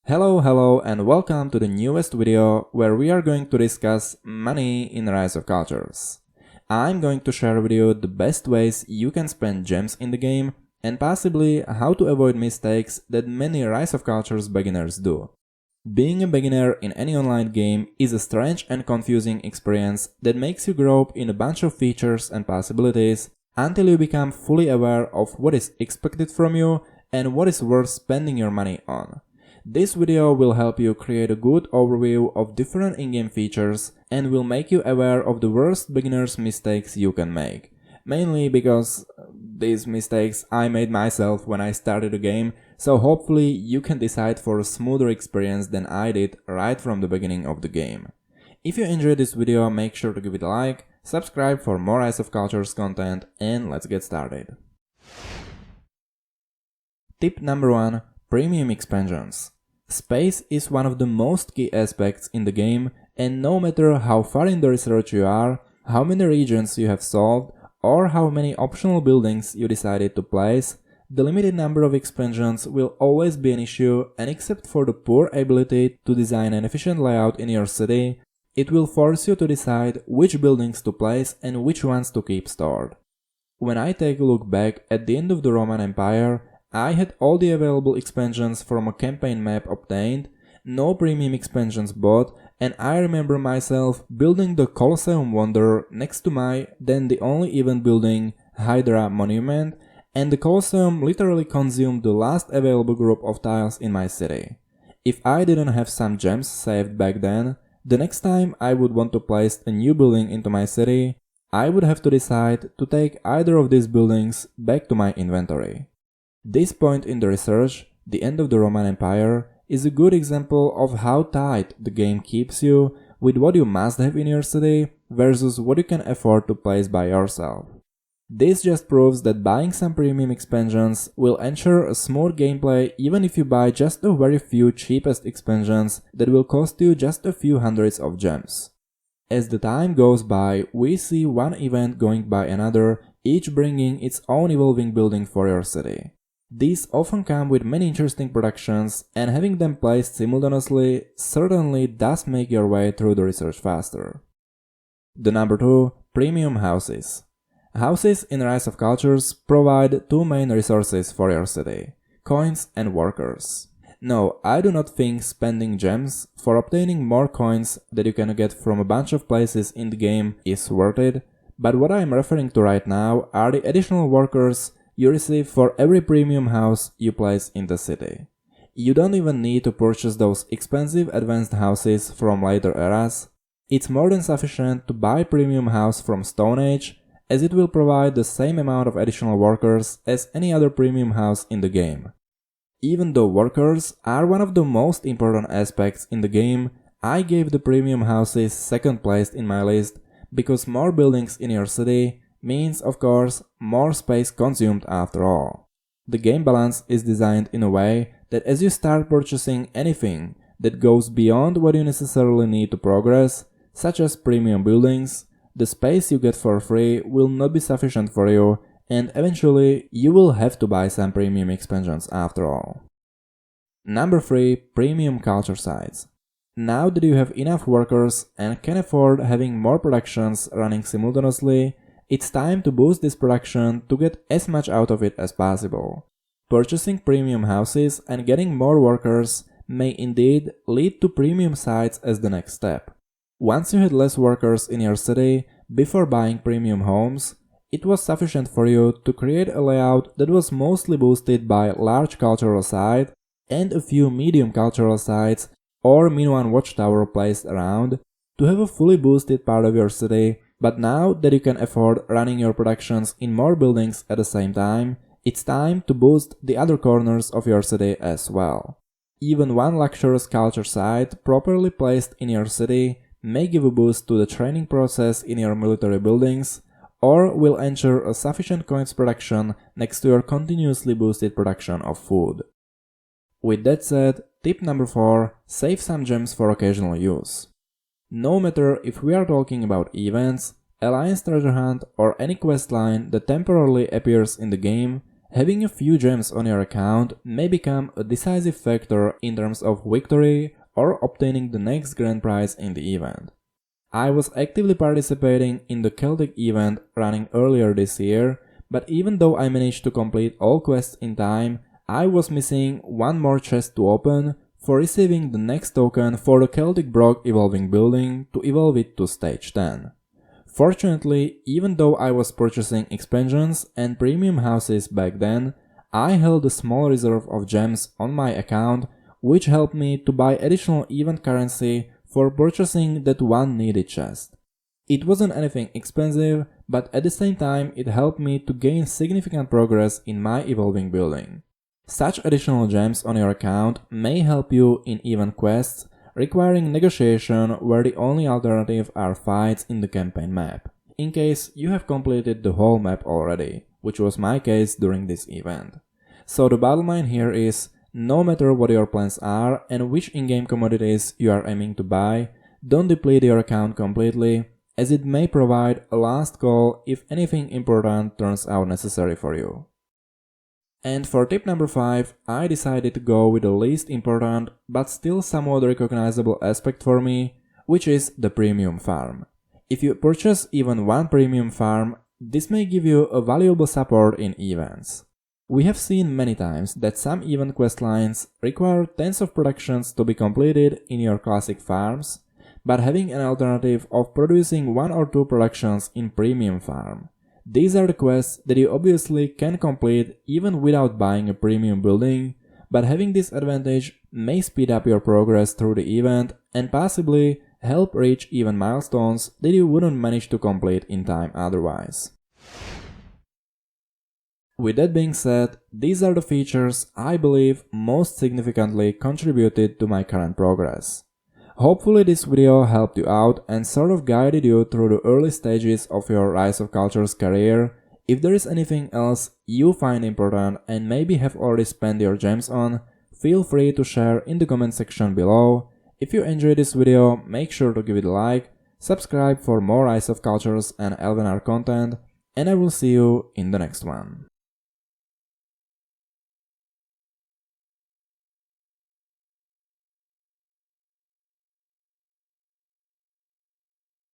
Hello and welcome to the newest video where we are going to discuss money in Rise of Cultures. I'm going to share with you the best ways you can spend gems in the game and possibly how to avoid mistakes that many Rise of Cultures beginners do. Being a beginner in any online game is a strange and confusing experience that makes you grow up in a bunch of features and possibilities until you become fully aware of what is expected from you and what is worth spending your money on. This video will help you create a good overview of different in-game features and will make you aware of the worst beginner's mistakes you can make. Mainly because these mistakes I made myself when I started the game, so hopefully you can decide for a smoother experience than I did right from the beginning of the game. If you enjoyed this video, make sure to give it a like, subscribe for more Rise of Cultures content, and let's get started. Tip number 1. Premium expansions. Space is one of the most key aspects in the game, and no matter how far in the research you are, how many regions you have solved, or how many optional buildings you decided to place, the limited number of expansions will always be an issue, and except for the poor ability to design an efficient layout in your city, it will force you to decide which buildings to place and which ones to keep stored. When I take a look back at the end of the Roman Empire, I had all the available expansions from a campaign map obtained, no premium expansions bought, and I remember myself building the Colosseum Wonder next to my then the only event building, Hydra Monument, and the Colosseum literally consumed the last available group of tiles in my city. If I didn't have some gems saved back then, the next time I would want to place a new building into my city, I would have to decide to take either of these buildings back to my inventory. This point in the research, the end of the Roman Empire, is a good example of how tight the game keeps you with what you must have in your city versus what you can afford to place by yourself. This just proves that buying some premium expansions will ensure a smooth gameplay even if you buy just a very few cheapest expansions that will cost you just a few hundreds of gems. As the time goes by, we see one event going by another, each bringing its own evolving building for your city. These often come with many interesting productions, and having them placed simultaneously certainly does make your way through the research faster. The number 2. Premium houses. Houses in Rise of Cultures provide two main resources for your city: coins and workers. No, I do not think spending gems for obtaining more coins that you can get from a bunch of places in the game is worth it, but what I am referring to right now are the additional workers you receive for every premium house you place in the city. You don't even need to purchase those expensive advanced houses from later eras. It's more than sufficient to buy premium house from Stone Age, as it will provide the same amount of additional workers as any other premium house in the game. Even though workers are one of the most important aspects in the game, I gave the premium houses second place in my list because more buildings in your city means, of course, more space consumed after all. The game balance is designed in a way that as you start purchasing anything that goes beyond what you necessarily need to progress, such as premium buildings, the space you get for free will not be sufficient for you, and eventually you will have to buy some premium expansions after all. Number 3. Premium culture sites. Now that you have enough workers and can afford having more productions running simultaneously, it's time to boost this production to get as much out of it as possible. Purchasing premium houses and getting more workers may indeed lead to premium sites as the next step. Once you had less workers in your city before buying premium homes, it was sufficient for you to create a layout that was mostly boosted by large cultural site and a few medium cultural sites or Minoan watchtower placed around to have a fully boosted part of your city. But now that you can afford running your productions in more buildings at the same time, it's time to boost the other corners of your city as well. Even one luxurious culture site properly placed in your city may give a boost to the training process in your military buildings, or will ensure a sufficient coins production next to your continuously boosted production of food. With that said, tip number 4. Save some gems for occasional use. No matter if we are talking about events, Alliance treasure hunt or any questline that temporarily appears in the game, Having a few gems on your account may become a decisive factor in terms of victory or obtaining the next grand prize in the event. I was actively participating in the Celtic event running earlier this year, but even though I managed to complete all quests in time, I was missing one more chest to open for receiving the next token for the Celtic Brock evolving building to evolve it to stage 10. Fortunately, even though I was purchasing expansions and premium houses back then, I held a small reserve of gems on my account, which helped me to buy additional event currency for purchasing that one needed chest. It wasn't anything expensive, but at the same time it helped me to gain significant progress in my evolving building. Such additional gems on your account may help you in event quests requiring negotiation where the only alternative are fights in the campaign map, in case you have completed the whole map already, which was my case during this event. So the bottom line here is, no matter what your plans are and which in-game commodities you are aiming to buy, don't deplete your account completely, as it may provide a last call if anything important turns out necessary for you. And for tip number 5, I decided to go with the least important but still somewhat recognizable aspect for me, which is the premium farm. If you purchase even one premium farm, this may give you a valuable support in events. We have seen many times that some event questlines require tens of productions to be completed in your classic farms, but having an alternative of producing 1 or 2 productions in premium farm. These are the quests that you obviously can complete even without buying a premium building, but having this advantage may speed up your progress through the event and possibly help reach even milestones that you wouldn't manage to complete in time otherwise. With that being said, these are the features I believe most significantly contributed to my current progress. Hopefully this video helped you out and sort of guided you through the early stages of your Rise of Cultures career. If there is anything else you find important and maybe have already spent your gems on, feel free to share in the comment section below. If you enjoyed this video, make sure to give it a like, subscribe for more Rise of Cultures and Elvenar content, and I will see you in the next one.